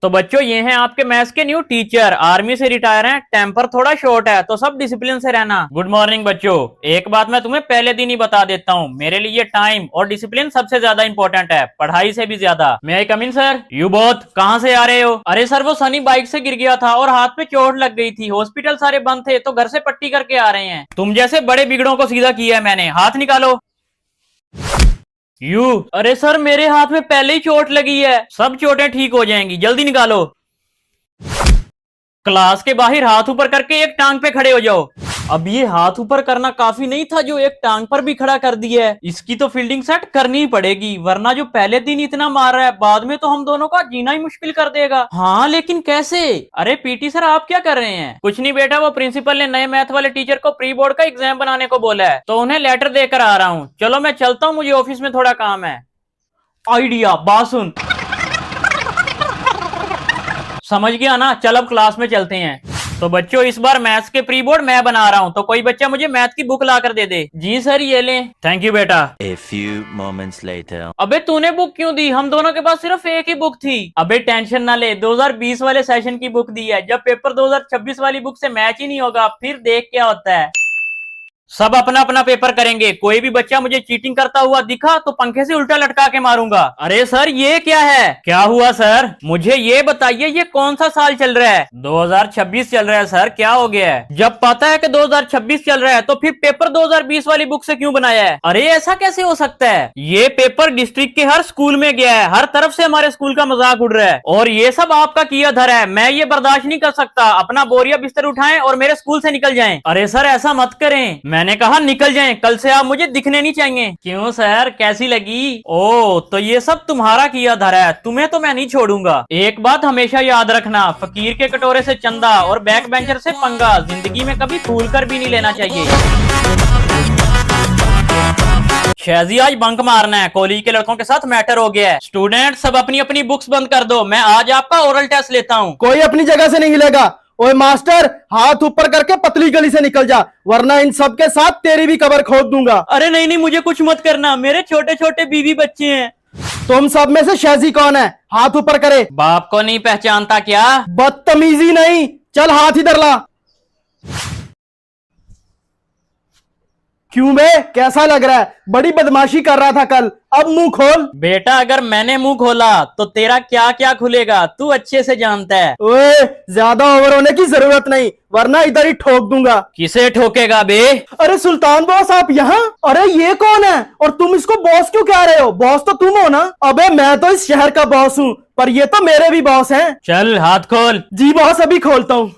तो बच्चों ये हैं आपके मैथ्स के न्यू टीचर, आर्मी से रिटायर हैं, टेम्पर थोड़ा शॉर्ट है तो सब डिसिप्लिन से रहना। गुड मॉर्निंग बच्चों। एक बात मैं तुम्हें पहले दिन ही बता देता हूँ, मेरे लिए टाइम और डिसिप्लिन सबसे ज्यादा इंपॉर्टेंट है, पढ़ाई से भी ज्यादा। मैं आई कम इन सर? यू बोथ कहाँ से आ रहे हो? अरे सर वो सनी बाइक से गिर गया था और हाथ पे चोट लग गई थी, हॉस्पिटल सारे बंद थे तो घर से पट्टी करके आ रहे हैं। तुम जैसे बड़े बिगड़ों को सीधा किया है मैंने, हाथ निकालो। अरे सर मेरे हाथ में पहले ही चोट लगी है, सब चोटें ठीक हो जाएंगी, जल्दी निकालो। क्लास के बाहर हाथ ऊपर करके एक टांग पे खड़े हो जाओ। अब ये हाथ ऊपर करना काफी नहीं था जो एक टांग पर भी खड़ा कर दिया है, इसकी तो फील्डिंग सेट करनी ही पड़ेगी, वरना जो पहले दिन इतना मार रहा है बाद में तो हम दोनों का जीना ही मुश्किल कर देगा। हाँ लेकिन कैसे? अरे पीटी सर आप क्या कर रहे हैं? कुछ नहीं बेटा, वो प्रिंसिपल ने नए मैथ वाले टीचर को प्री बोर्ड का एग्जाम बनाने को बोला है तो उन्हें लेटर देकर आ रहा हूँ। चलो मैं चलता हूँ, मुझे ऑफिस में थोड़ा काम है। आइडिया बात सुन। समझ गया ना? चल अब क्लास में चलते हैं। तो बच्चों इस बार मैथ्स के प्री बोर्ड मैं बना रहा हूँ, तो कोई बच्चा मुझे मैथ की बुक ला कर दे दे। जी सर ये लें। थैंक यू बेटा। A few moments later. अबे तूने बुक क्यों दी? हम दोनों के पास सिर्फ एक ही बुक थी। अबे टेंशन ना ले, 2020 वाले सेशन की बुक दी है, जब पेपर 2026 वाली बुक से मैच ही नहीं होगा फिर देख क्या होता है। सब अपना अपना पेपर करेंगे, कोई भी बच्चा मुझे चीटिंग करता हुआ दिखा तो पंखे से उल्टा लटका के मारूंगा। अरे सर ये क्या है? क्या हुआ सर? मुझे ये बताइए ये कौन सा साल चल रहा है? 2026 चल रहा है सर, क्या हो गया है? जब पता है कि 2026 चल रहा है तो फिर पेपर 2020 वाली बुक से क्यों बनाया है? अरे ऐसा कैसे हो सकता है? ये पेपर डिस्ट्रिक्ट के हर स्कूल में गया है, हर तरफ से हमारे स्कूल का मजाक उड़ रहा है और ये सब आपका किया धरा है, मैं ये बर्दाश्त नहीं कर सकता। अपना बोरिया बिस्तर उठाएं और मेरे स्कूल से निकल जाएं। अरे सर ऐसा मत करें, मैंने कहा निकल जाएं, कल से आप मुझे दिखने नहीं चाहिए। क्यों सर कैसी लगी? ओ तो ये सब तुम्हारा किया धरा है, तुम्हें तो मैं नहीं छोड़ूंगा। एक बात हमेशा याद रखना, फकीर के कटोरे से चंदा और बैक बेंचर से पंगा जिंदगी में कभी भूल कर भी नहीं लेना चाहिए। शहजी आज बंक मारना है, कॉलेज के लड़कों के साथ मैटर हो गया है। स्टूडेंट सब अपनी अपनी बुक्स बंद कर दो, मैं आज आपका ओरल टेस्ट लेता हूँ। कोई अपनी जगह से नहीं हिलेगा। ओए मास्टर हाथ ऊपर करके पतली गली से निकल जा, वरना इन सब के साथ तेरी भी कब्र खोद दूंगा। अरे नहीं नहीं मुझे कुछ मत करना, मेरे छोटे छोटे बीवी बच्चे हैं। तुम सब में से शहजी कौन है? हाथ ऊपर करे। बाप को नहीं पहचानता क्या? बदतमीजी नहीं, चल हाथ इधर ला। क्यों बे, कैसा लग रहा है? बड़ी बदमाशी कर रहा था कल, अब मुंह खोल। बेटा अगर मैंने मुंह खोला तो तेरा क्या क्या खुलेगा तू अच्छे से जानता है। ओए ज्यादा ओवर होने की जरूरत नहीं, वरना इधर ही ठोक दूंगा। किसे ठोकेगा बे? अरे सुल्तान बॉस आप यहाँ? अरे ये कौन है और तुम इसको बॉस क्यों कह रहे हो? बॉस तो तुम हो ना। अबे मैं तो इस शहर का बॉस हूँ, पर ये तो मेरे भी बॉस हैं। चल हाथ खोल। जी बॉस अभी खोलता हूँ।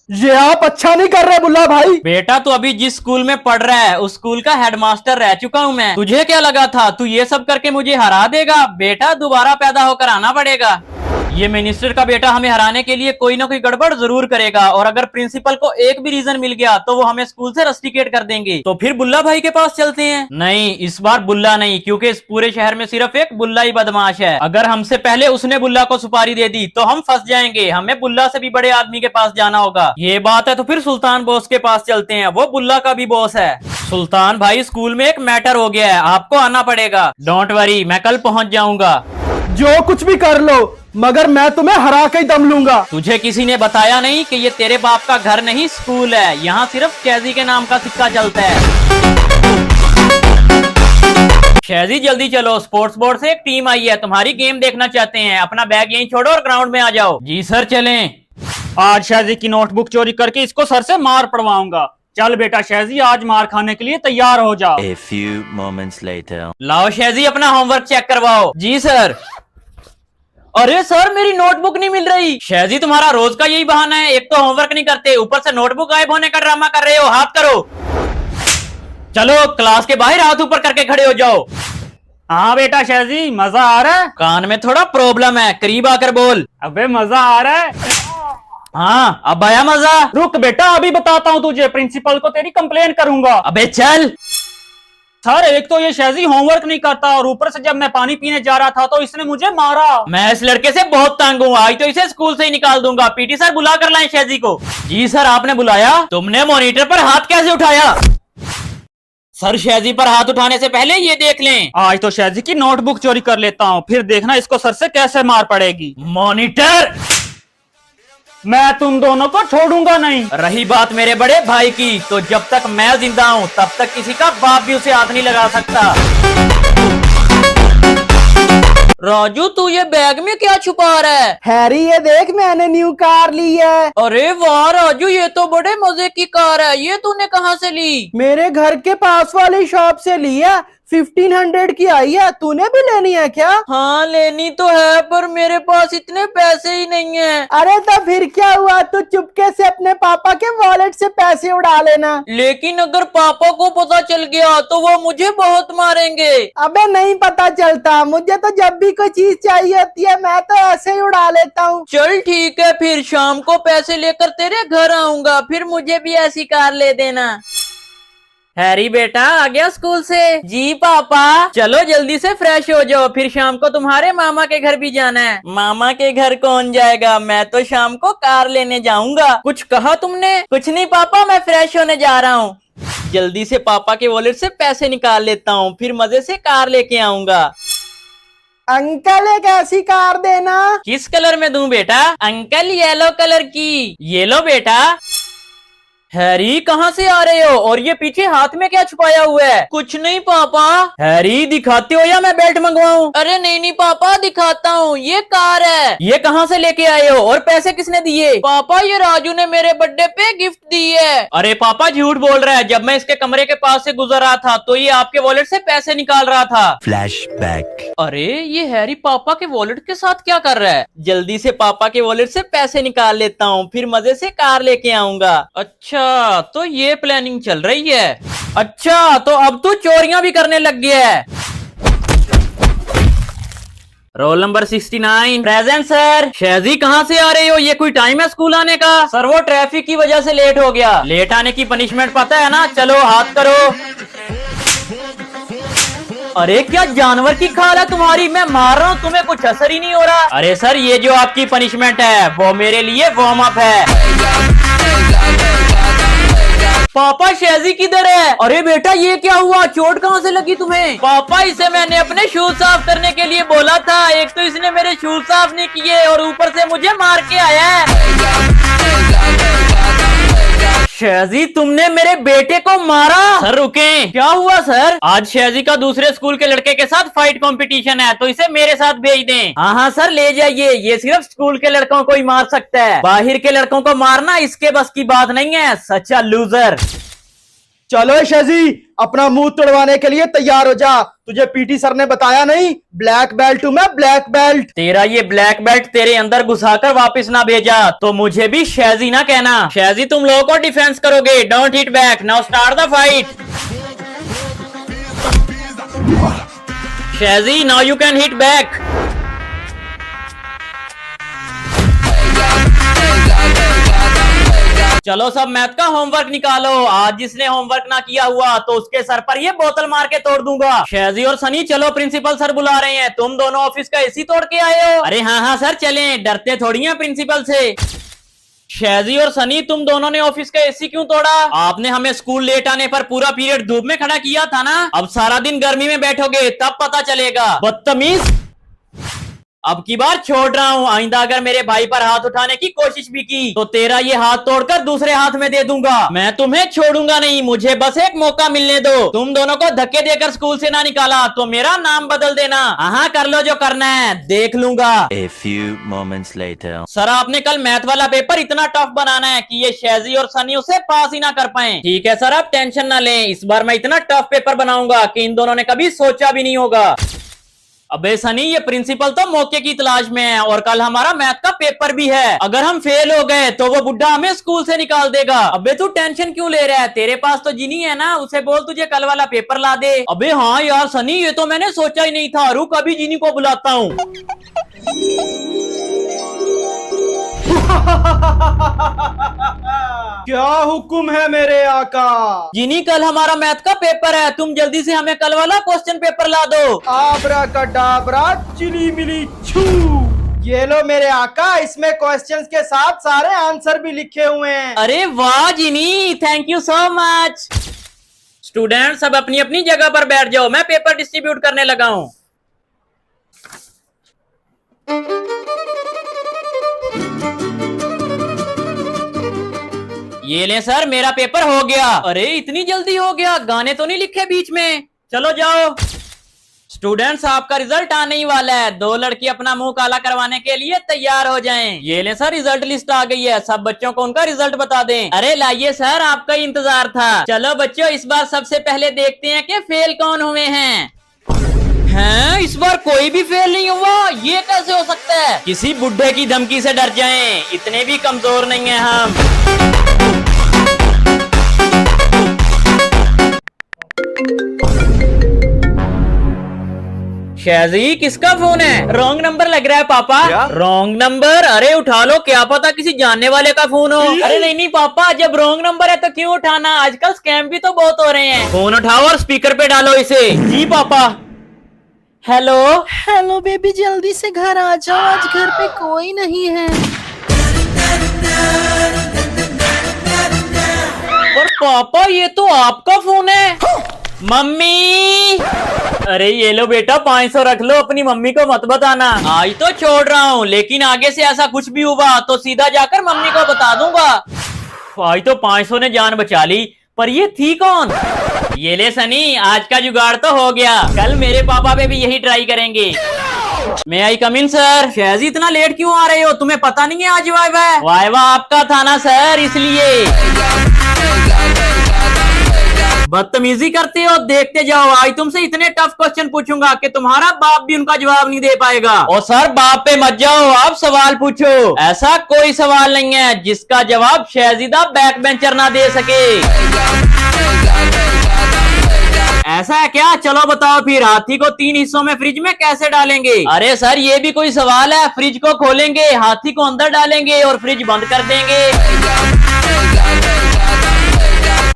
ये आप अच्छा नहीं कर रहे बुल्ला भाई। बेटा तू अभी जिस स्कूल में पढ़ रहा है उस स्कूल का हेडमास्टर रह चुका हूँ मैं, तुझे क्या लगा था तू ये सब करके मुझे हरा देगा? बेटा दोबारा पैदा होकर आना पड़ेगा। ये मिनिस्टर का बेटा हमें हराने के लिए कोई ना कोई गड़बड़ जरूर करेगा और अगर प्रिंसिपल को एक भी रीजन मिल गया तो वो हमें स्कूल से रस्टिकेट कर देंगे। तो फिर बुल्ला भाई के पास चलते हैं। नहीं इस बार बुल्ला नहीं, क्योंकि इस पूरे शहर में सिर्फ एक बुल्ला ही बदमाश है। अगर हमसे पहले उसने बुल्ला को सुपारी दे दी तो हम फंस जाएंगे, हमें बुल्ला से भी बड़े आदमी के पास जाना होगा। ये बात है तो फिर सुल्तान बॉस के पास चलते हैं, वो बुल्ला का भी बॉस है। सुल्तान भाई स्कूल में एक मैटर हो गया है, आपको आना पड़ेगा। डोंट वरी मैं कल पहुंच जाऊंगा। जो कुछ भी कर लो मगर मैं तुम्हें हरा के ही दम लूंगा। तुझे किसी ने बताया नहीं कि ये तेरे बाप का घर नहीं स्कूल है, यहाँ सिर्फ शहजी के नाम का सिक्का चलता है। शहजी जल्दी चलो, स्पोर्ट्स बोर्ड से एक टीम आई है, तुम्हारी गेम देखना चाहते हैं। अपना बैग यहीं छोड़ो और ग्राउंड में आ जाओ। जी सर चलें। आज शहजी की नोटबुक चोरी करके इसको सर से मार पड़वाऊंगा। चल बेटा शहजी आज मार खाने के लिए तैयार हो जाओ। A few moments later. लाओ शहजी अपना होमवर्क चेक करवाओ। जी सर। अरे सर मेरी नोटबुक नहीं मिल रही। शहजी तुम्हारा रोज का यही बहाना है, एक तो होमवर्क नहीं करते ऊपर से नोटबुक गायब होने का ड्रामा कर रहे हो। हाथ करो। चलो क्लास के बाहर हाथ ऊपर करके खड़े हो जाओ। हाँ बेटा शहजी मजा आ रहा है? कान में थोड़ा प्रॉब्लम है, करीब आकर बोल। अबे मजा आ रहा है? हाँ अब आया मजा? रुक बेटा अभी बताता हूँ तुझे, प्रिंसिपल को तेरी कंप्लेन करूंगा। अबे चल। सर एक तो ये शहजी होमवर्क नहीं करता और ऊपर से जब मैं पानी पीने जा रहा था तो इसने मुझे मारा। मैं इस लड़के से बहुत तंग हूँ, आज तो इसे स्कूल से ही निकाल दूंगा। पीटी सर बुला कर लाएं शहजी को। जी सर आपने बुलाया? तुमने मॉनिटर पर हाथ कैसे उठाया? सर शहजी पर हाथ उठाने से पहले ये देख लें। आज तो शायद की नोटबुक चोरी कर लेता हूँ, फिर देखना इसको सर से कैसे मार पड़ेगी। मॉनिटर, मैं तुम दोनों को छोड़ूंगा नहीं। रही बात मेरे बड़े भाई की, तो जब तक मैं जिंदा हूँ तब तक किसी का बाप भी उसे हाथ नहीं लगा सकता। राजू, तू ये बैग में क्या छुपा रहा है? हैरी ये देख, मैंने न्यू कार ली है। अरे वाह राजू, ये तो बड़े मजे की कार है। ये तूने कहाँ से ली? मेरे घर के पास वाली शॉप से ली है, 1500 की आई है। तूने भी लेनी है क्या? हाँ लेनी तो है, पर मेरे पास इतने पैसे ही नहीं है। अरे तो फिर क्या हुआ, तू चुपके से अपने पापा के वॉलेट से पैसे उड़ा लेना। लेकिन अगर पापा को पता चल गया तो वो मुझे बहुत मारेंगे। अबे नहीं पता चलता, मुझे तो जब भी कोई चीज चाहिए होती है मैं तो ऐसे ही उड़ा लेता हूँ। चल ठीक है, फिर शाम को पैसे लेकर तेरे घर आऊंगा, फिर मुझे भी ऐसी कार ले देना। हैरी बेटा आ गया स्कूल से? जी पापा। चलो जल्दी से फ्रेश हो जाओ, फिर शाम को तुम्हारे मामा के घर भी जाना है। मामा के घर कौन जाएगा, मैं तो शाम को कार लेने जाऊंगा। कुछ कहा तुमने? कुछ नहीं पापा, मैं फ्रेश होने जा रहा हूँ। जल्दी से पापा के वॉलेट से पैसे निकाल लेता हूँ, फिर मजे से कार लेके आऊंगा। अंकल एक ऐसी कार देना। किस कलर में दूं बेटा? अंकल येलो कलर की। ये लो बेटा। हैरी कहाँ से आ रहे हो, और ये पीछे हाथ में क्या छुपाया हुआ है? कुछ नहीं पापा। हैरी दिखाते हो या मैं बेल्ट मंगवाऊं? अरे नहीं नहीं पापा, दिखाता हूँ, ये कार है। ये कहाँ से लेके आए हो, और पैसे किसने दिए? पापा ये राजू ने मेरे बर्थडे पे गिफ्ट दी है। अरे पापा झूठ बोल रहा है, जब मैं इसके कमरे के पास से गुजर रहा था तो ये आपके वॉलेट से पैसे निकाल रहा था। Flashback. अरे ये हैरी पापा के वॉलेट के साथ क्या कर रहा है? जल्दी से पापा के वॉलेट से पैसे निकाल लेता हूँ, फिर मजे से कार लेके आऊंगा। अच्छा तो ये प्लानिंग चल रही है। अच्छा तो अब तू चोरियां भी करने लग गया है। Roll number 69 present sir. Shahji कहाँ से आ रहे हो, ये कोई टाइम है स्कूल आने का? सर वो ट्रैफिक की वजह से लेट हो गया। लेट आने की पनिशमेंट पता है ना, चलो हाथ करो। अरे क्या जानवर की खाल है तुम्हारी, मैं मार रहा हूँ तुम्हें कुछ असर ही नहीं हो रहा। अरे सर ये जो आपकी पनिशमेंट है वो मेरे लिए वार्म अप है। पापा शहजी किधर है? अरे बेटा ये क्या हुआ, चोट कहाँ से लगी तुम्हें? पापा इसे मैंने अपने शूज साफ करने के लिए बोला था, एक तो इसने मेरे शूज साफ नहीं किए और ऊपर से मुझे मार के आया है। शहजी तुमने मेरे बेटे को मारा? सर रुकें। क्या हुआ सर? आज शहजी का दूसरे स्कूल के लड़के के साथ फाइट कंपटीशन है, तो इसे मेरे साथ भेज दें। हाँ हाँ सर ले जाइए, ये सिर्फ स्कूल के लड़कों को ही मार सकता है, बाहर के लड़कों को मारना इसके बस की बात नहीं है, सच्चा लूजर। चलो शहजी अपना मुंह तोड़वाने के लिए तैयार हो जा। तुझे पीटी सर ने बताया नहीं, ब्लैक बेल्ट हूं मैं, ब्लैक बेल्ट। तेरा ये ब्लैक बेल्ट तेरे अंदर घुसाकर वापस ना भेजा तो मुझे भी शहजी ना कहना। शहजी तुम लोगों को डिफेंस करोगे, don't hit back, now start the fight. Shahji now you can hit back. चलो सब मैथ का होमवर्क निकालो, आज जिसने होमवर्क ना किया हुआ तो उसके सर पर ये बोतल मार के तोड़ दूंगा। शहजी और सनी चलो, प्रिंसिपल सर बुला रहे हैं, तुम दोनों ऑफिस का एसी तोड़ के आए हो। अरे हाँ हाँ सर चलें, डरते थोड़ी हैं प्रिंसिपल से। शहजी और सनी तुम दोनों ने ऑफिस का एसी क्यों तोड़ा? आपने हमें स्कूल लेट आने पर पूरा पीरियड धूप में खड़ा किया था ना, अब सारा दिन गर्मी में बैठोगे तब पता चलेगा, बदतमीज। अब की बार छोड़ रहा हूँ, आइंदा अगर मेरे भाई पर हाथ उठाने की कोशिश भी की तो तेरा ये हाथ तोड़कर दूसरे हाथ में दे दूंगा। मैं तुम्हें छोड़ूंगा नहीं, मुझे बस एक मौका मिलने दो। तुम दोनों को धक्के देकर स्कूल से ना निकाला तो मेरा नाम बदल देना। हाँ कर लो जो करना है, देख लूंगा। A few moments later. Sir आपने कल मैथ वाला पेपर इतना टफ बनाना है कि ये शहजी और सनी उसे पास ही ना कर पाए। ठीक है सर आप टेंशन ना लें, इस बार मैं इतना टफ पेपर बनाऊंगा कि इन दोनों ने कभी सोचा भी नहीं होगा। अबे सनी ये प्रिंसिपल तो मौके की तलाश में है और कल हमारा मैथ का पेपर भी है, अगर हम फेल हो गए तो वो बुड्ढा हमें स्कूल से निकाल देगा। अबे तू टेंशन क्यों ले रहा है, तेरे पास तो जिनी है ना, उसे बोल तुझे कल वाला पेपर ला दे। अबे हाँ यार सनी ये तो मैंने सोचा ही नहीं था, रुक अभी जिनी को बुलाता हूँ। क्या हुक्म है मेरे आका? जिनी कल हमारा मैथ का पेपर है, तुम जल्दी से हमें कल वाला क्वेश्चन पेपर ला दो। आबरा कडाबरा चिली मिली छू। ये लो मेरे आका, इसमें क्वेश्चंस के साथ सारे आंसर भी लिखे हुए हैं। अरे वाह Jini, thank you so much. Student सब अपनी अपनी जगह पर बैठ जाओ, मैं पेपर डिस्ट्रीब्यूट करने लगा हूं। ये ले सर, मेरा पेपर हो गया। अरे इतनी जल्दी हो गया, गाने तो नहीं लिखे बीच में? चलो जाओ। स्टूडेंट्स आपका रिजल्ट आने ही वाला है, 2 लड़की अपना मुंह काला करवाने के लिए तैयार हो जाएं। ये ले सर, रिजल्ट लिस्ट आ गई है, सब बच्चों को उनका रिजल्ट बता दें। अरे लाइए सर, आपका ही इंतजार था। चलो बच्चों, इस बार सबसे पहले देखते हैं कि फेल कौन हुए हैं। हैं? इस बार कोई भी फेल नहीं हुआ, ये कैसे हो सकता है? किसी बुड्ढे की धमकी से डर जाएं, इतने भी कमजोर नहीं है हम। शाजी, किसका फोन है? रॉन्ग नंबर लग रहा है पापा। Wrong number? अरे उठा लो, क्या पता किसी जानने वाले का फोन हो। अरे नहीं नहीं पापा, जब रॉन्ग नंबर है तो क्यों उठाना, आजकल स्कैम भी तो बहुत हो रहे हैं। फोन उठाओ और स्पीकर पे डालो इसे। जी पापा। हेलो। हेलो बेबी, जल्दी से घर आ जाओ, आज घर पे कोई नहीं है। पर पापा, ये तो आपका फोन है। मम्मी। अरे ये लो बेटा, 500 रख लो, अपनी मम्मी को मत बताना। आज तो छोड़ रहा हूँ, लेकिन आगे से ऐसा कुछ भी हुआ तो सीधा जाकर मम्मी को बता दूंगा। आज तो 500 ने जान बचा ली, पर ये थी कौन? ये ले सनी, आज का जुगाड़ तो हो गया, कल मेरे पापा पे भी यही ट्राई करेंगे। मैं आई कम इन सर। शहजी, इतना लेट क्यों आ रहे हो? तुम्हें पता नहीं है आज वाइवा है? वाइवा आपका था ना सर, इसलिए। बदतमीजी करते हो, देखते जाओ, आज तुमसे इतने टफ क्वेश्चन पूछूंगा कि तुम्हारा बाप भी उनका जवाब नहीं दे पाएगा। और सर बाप पे मत जाओ, आप सवाल पूछो। ऐसा कोई सवाल नहीं है जिसका जवाब शहजीदा बैक बेंचर ना दे सके। ऐसा है क्या? चलो बताओ फिर, हाथी को 3 हिस्सों में फ्रिज में कैसे डालेंगे? अरे सर, ये भी कोई सवाल है? फ्रिज को खोलेंगे, हाथी को अंदर डालेंगे और फ्रिज बंद कर देंगे।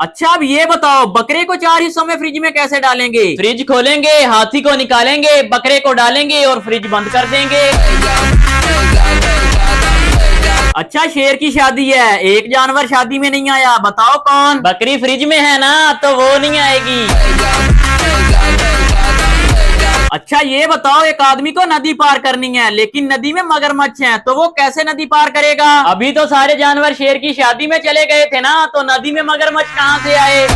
अच्छा, अब ये बताओ, बकरे को 4 हिस्सों में फ्रिज में कैसे डालेंगे? फ्रिज खोलेंगे, हाथी को निकालेंगे, बकरे को डालेंगे और फ्रिज बंद कर देंगे। अच्छा, शेर की शादी है, एक जानवर शादी में नहीं आया, बताओ कौन? बकरी फ्रिज में है ना, तो वो नहीं आएगी। अच्छा ये बताओ, एक आदमी को नदी पार करनी है, लेकिन नदी में मगरमच्छ है, तो वो कैसे नदी पार करेगा? अभी तो सारे जानवर शेर की शादी में चले गए थे ना, तो नदी में मगरमच्छ कहाँ से आए?